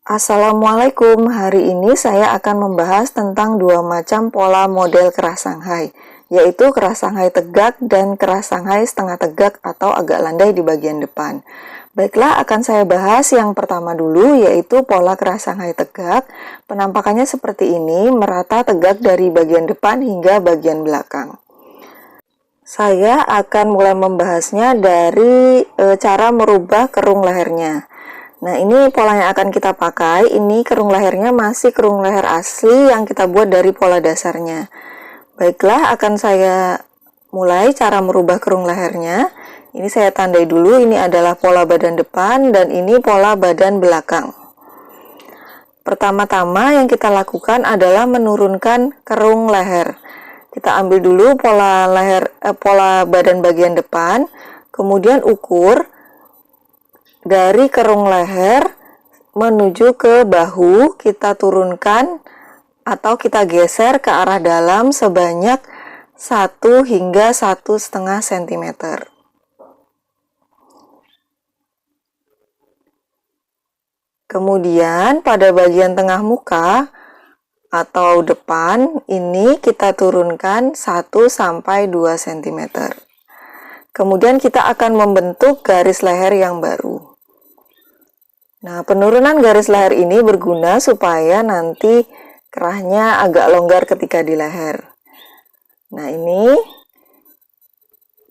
Assalamualaikum, hari ini saya akan membahas tentang dua macam pola model kerah Shanghai, yaitu kerah Shanghai tegak dan kerah Shanghai setengah tegak atau agak landai di bagian depan. Baiklah, akan saya bahas yang pertama dulu, yaitu pola kerah Shanghai tegak. Penampakannya seperti ini, merata tegak dari bagian depan hingga bagian belakang. Saya akan mulai membahasnya dari cara merubah kerung lehernya. Nah, ini pola yang akan kita pakai. Ini kerung lehernya masih kerung leher asli yang kita buat dari pola dasarnya. Baiklah, akan saya mulai cara merubah kerung lehernya. Ini saya tandai dulu, ini adalah pola badan depan dan ini pola badan belakang. Pertama-tama yang kita lakukan adalah menurunkan kerung leher. Kita ambil dulu pola badan bagian depan, kemudian ukur dari kerung leher menuju ke bahu, kita turunkan atau kita geser ke arah dalam sebanyak 1 hingga 1,5 cm. Kemudian pada bagian tengah muka atau depan ini kita turunkan 1 sampai 2 cm. Kemudian kita akan membentuk garis leher yang baru. Nah, penurunan garis leher ini berguna supaya nanti kerahnya agak longgar ketika di leher. Nah, ini.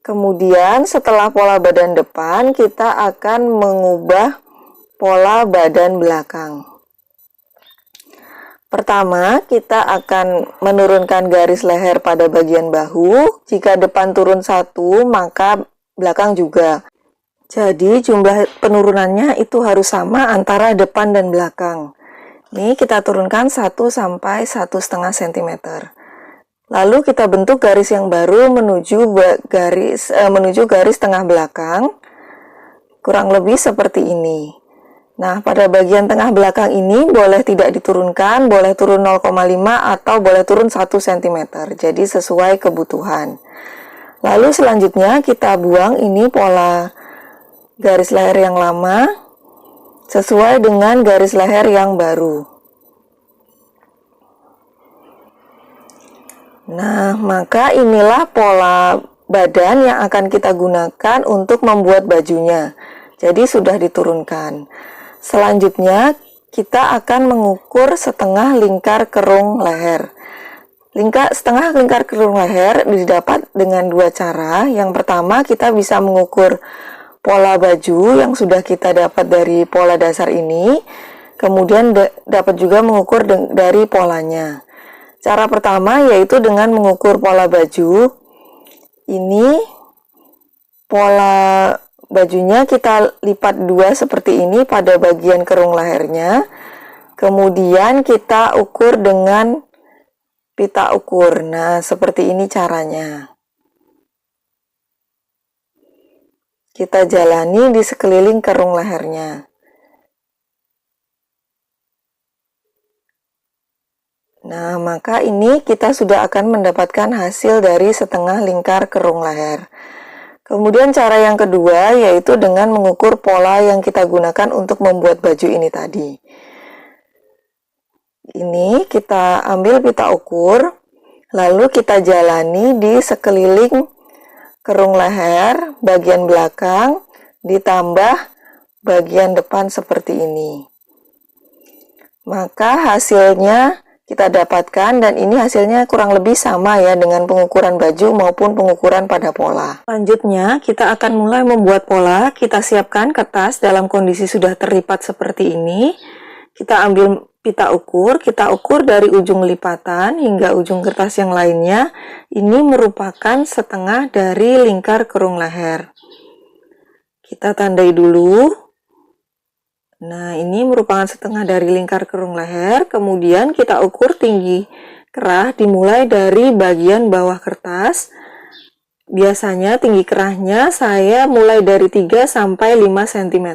Kemudian setelah pola badan depan, kita akan mengubah pola badan belakang. Pertama, kita akan menurunkan garis leher pada bagian bahu. Jika depan turun 1, maka belakang juga. Jadi jumlah penurunannya itu harus sama antara depan dan belakang. Ini kita turunkan 1 sampai 1,5 cm. Lalu kita bentuk garis yang baru menuju garis tengah belakang. Kurang lebih seperti ini. Nah, pada bagian tengah belakang ini boleh tidak diturunkan, boleh turun 0,5 atau boleh turun 1 cm. Jadi sesuai kebutuhan. Lalu selanjutnya kita buang ini pola garis leher yang lama sesuai dengan garis leher yang baru. Nah, maka inilah pola badan yang akan kita gunakan untuk membuat bajunya. Jadi sudah diturunkan. Selanjutnya kita akan mengukur setengah lingkar kerung leher. Setengah lingkar kerung leher didapat dengan dua cara. Yang pertama, kita bisa mengukur pola baju yang sudah kita dapat dari pola dasar ini, kemudian dapat juga mengukur dari polanya. Cara pertama yaitu dengan mengukur pola baju. Ini pola bajunya kita lipat 2 seperti ini pada bagian kerung lehernya. Kemudian kita ukur dengan pita ukur. Nah, seperti ini caranya. Kita jalani di sekeliling kerung lehernya. Nah, maka ini kita sudah akan mendapatkan hasil dari setengah lingkar kerung leher. Kemudian cara yang kedua yaitu dengan mengukur pola yang kita gunakan untuk membuat baju ini tadi. Ini kita ambil pita ukur, lalu kita jalani di sekeliling kerung leher, bagian belakang, ditambah bagian depan seperti ini. Maka hasilnya kita dapatkan dan ini hasilnya kurang lebih sama ya dengan pengukuran baju maupun pengukuran pada pola. Selanjutnya kita akan mulai membuat pola. Kita siapkan kertas dalam kondisi sudah terlipat seperti ini. Kita ambil pita ukur, kita ukur dari ujung lipatan hingga ujung kertas yang lainnya. Ini merupakan setengah dari lingkar kerung leher. Kita tandai dulu. Nah, ini merupakan setengah dari lingkar kerung leher. Kemudian kita ukur tinggi kerah dimulai dari bagian bawah kertas. Biasanya tinggi kerahnya saya mulai dari 3 sampai 5 cm.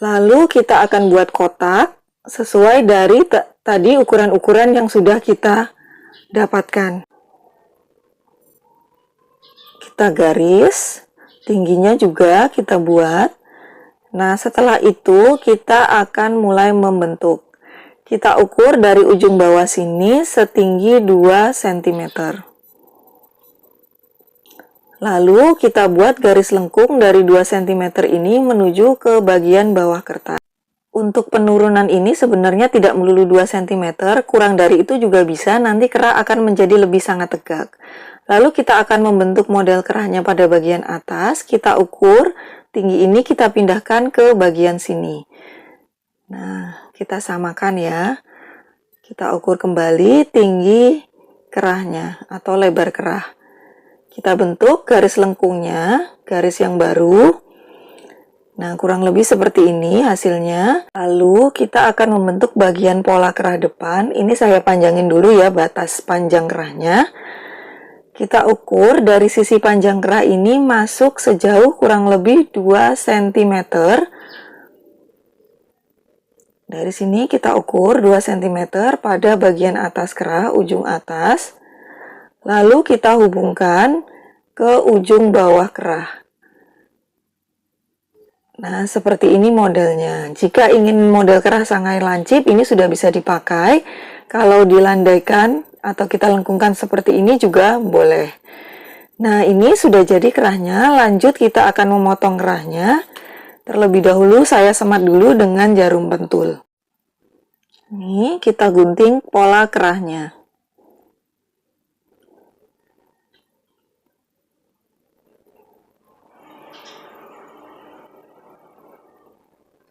Lalu kita akan buat kotak sesuai dari tadi ukuran-ukuran yang sudah kita dapatkan. Kita garis, tingginya juga kita buat. Nah, setelah itu kita akan mulai membentuk. Kita ukur dari ujung bawah sini setinggi 2 cm. Lalu kita buat garis lengkung dari 2 cm ini menuju ke bagian bawah kertas. Untuk penurunan ini sebenarnya tidak melulu 2 cm, kurang dari itu juga bisa, nanti kerah akan menjadi lebih sangat tegak. Lalu kita akan membentuk model kerahnya pada bagian atas, kita ukur, tinggi ini kita pindahkan ke bagian sini. Nah, kita samakan ya. Kita ukur kembali tinggi kerahnya atau lebar kerah. Kita bentuk garis lengkungnya, garis yang baru. Nah, kurang lebih seperti ini hasilnya. Lalu kita akan membentuk bagian pola kerah depan. Ini saya panjangin dulu ya batas panjang kerahnya. Kita ukur dari sisi panjang kerah ini masuk sejauh kurang lebih 2 cm. Dari sini kita ukur 2 cm pada bagian atas kerah, ujung atas. Lalu kita hubungkan ke ujung bawah kerah. Nah, seperti ini modelnya. Jika ingin model kerah Shanghai lancip, ini sudah bisa dipakai. Kalau dilandaikan atau kita lengkungkan seperti ini juga boleh. Nah, ini sudah jadi kerahnya. Lanjut kita akan memotong kerahnya. Terlebih dahulu saya semat dulu dengan jarum pentul. Ini kita gunting pola kerahnya.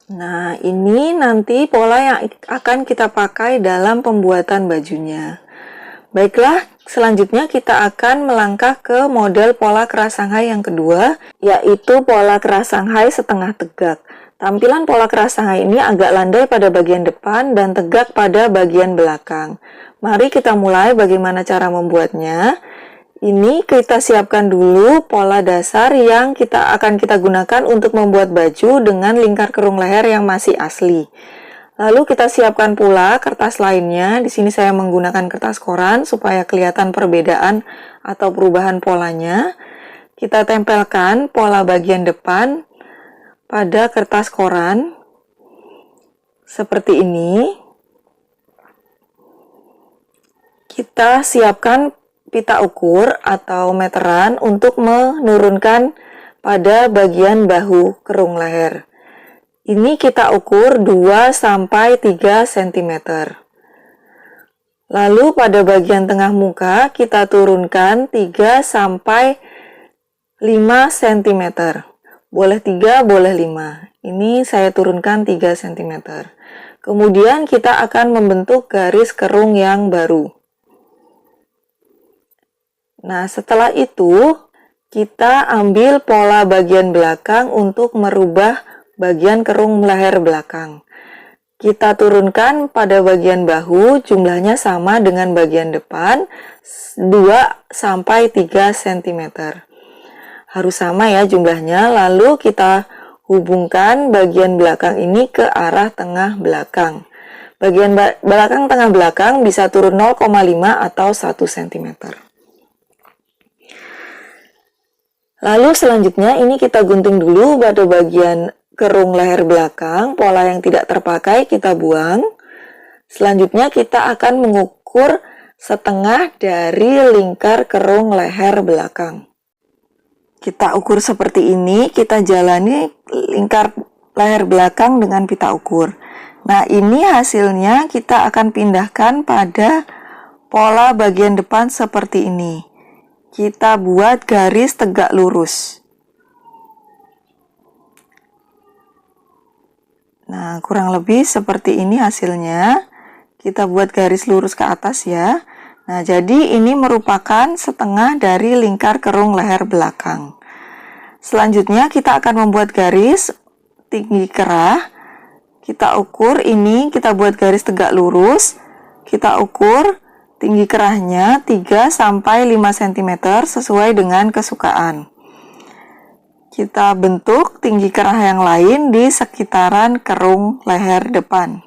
Nah, ini nanti pola yang akan kita pakai dalam pembuatan bajunya. Baiklah, selanjutnya kita akan melangkah ke model pola kerah Shanghai yang kedua, yaitu pola kerah Shanghai setengah tegak. Tampilan pola kerah Shanghai ini agak landai pada bagian depan dan tegak pada bagian belakang. Mari kita mulai bagaimana cara membuatnya. Ini kita siapkan dulu pola dasar yang akan kita gunakan untuk membuat baju dengan lingkar kerung leher yang masih asli. Lalu kita siapkan pula kertas lainnya. Di sini saya menggunakan kertas koran supaya kelihatan perbedaan atau perubahan polanya. Kita tempelkan pola bagian depan pada kertas koran seperti ini. Kita siapkan pita ukur atau meteran untuk menurunkan pada bagian bahu kerung leher. Ini kita ukur 2-3 cm. Lalu pada bagian tengah muka kita turunkan 3-5 cm. Boleh 3, boleh 5. Ini saya turunkan 3 cm. Kemudian kita akan membentuk garis kerung yang baru. Nah, setelah itu kita ambil pola bagian belakang untuk merubah bagian kerung leher belakang. Kita turunkan pada bagian bahu, jumlahnya sama dengan bagian depan, 2-3 cm. Harus sama ya jumlahnya, lalu kita hubungkan bagian belakang ini ke arah tengah belakang. Bagian belakang tengah belakang bisa turun 0,5 atau 1 cm. Lalu selanjutnya ini kita gunting dulu pada bagian kerung leher belakang, pola yang tidak terpakai kita buang. Selanjutnya kita akan mengukur setengah dari lingkar kerung leher belakang. Kita ukur seperti ini, kita jalani lingkar leher belakang dengan pita ukur. Nah, ini hasilnya kita akan pindahkan pada pola bagian depan seperti ini. Kita buat garis tegak lurus. Nah, kurang lebih seperti ini hasilnya. Kita buat garis lurus ke atas ya. Nah, jadi ini merupakan setengah dari lingkar kerung leher belakang. Selanjutnya kita akan membuat garis tinggi kerah. Kita ukur ini, kita buat garis tegak lurus. Kita ukur tinggi kerahnya 3-5 cm sesuai dengan kesukaan. Kita bentuk tinggi kerah yang lain di sekitaran kerung leher depan.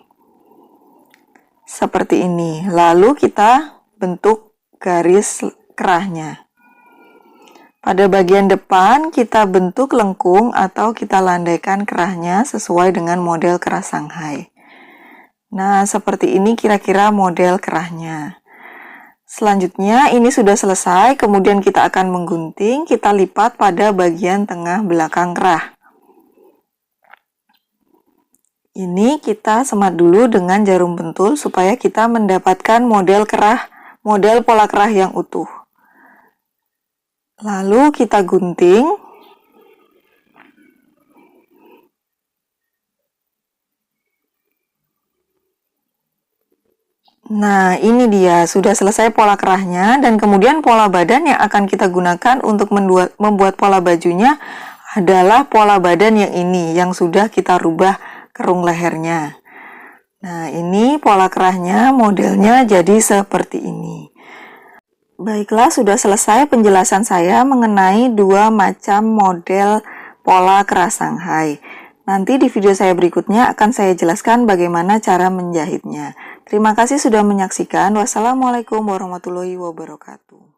Seperti ini. Lalu kita bentuk garis kerahnya. Pada bagian depan kita bentuk lengkung atau kita landaikan kerahnya sesuai dengan model kerah Shanghai. Nah, seperti ini kira-kira model kerahnya. Selanjutnya ini sudah selesai, kemudian kita akan menggunting, kita lipat pada bagian tengah belakang kerah. Ini kita semat dulu dengan jarum pentul supaya kita mendapatkan model pola kerah yang utuh. Lalu kita gunting. Nah, ini dia, sudah selesai pola kerahnya, dan kemudian pola badan yang akan kita gunakan untuk membuat pola bajunya adalah pola badan yang ini, yang sudah kita rubah kerung lehernya. Nah, ini pola kerahnya, modelnya jadi seperti ini. Baiklah, sudah selesai penjelasan saya mengenai dua macam model pola kerah Shanghai. Nanti di video saya berikutnya akan saya jelaskan bagaimana cara menjahitnya. Terima kasih sudah menyaksikan. Wassalamualaikum warahmatullahi wabarakatuh.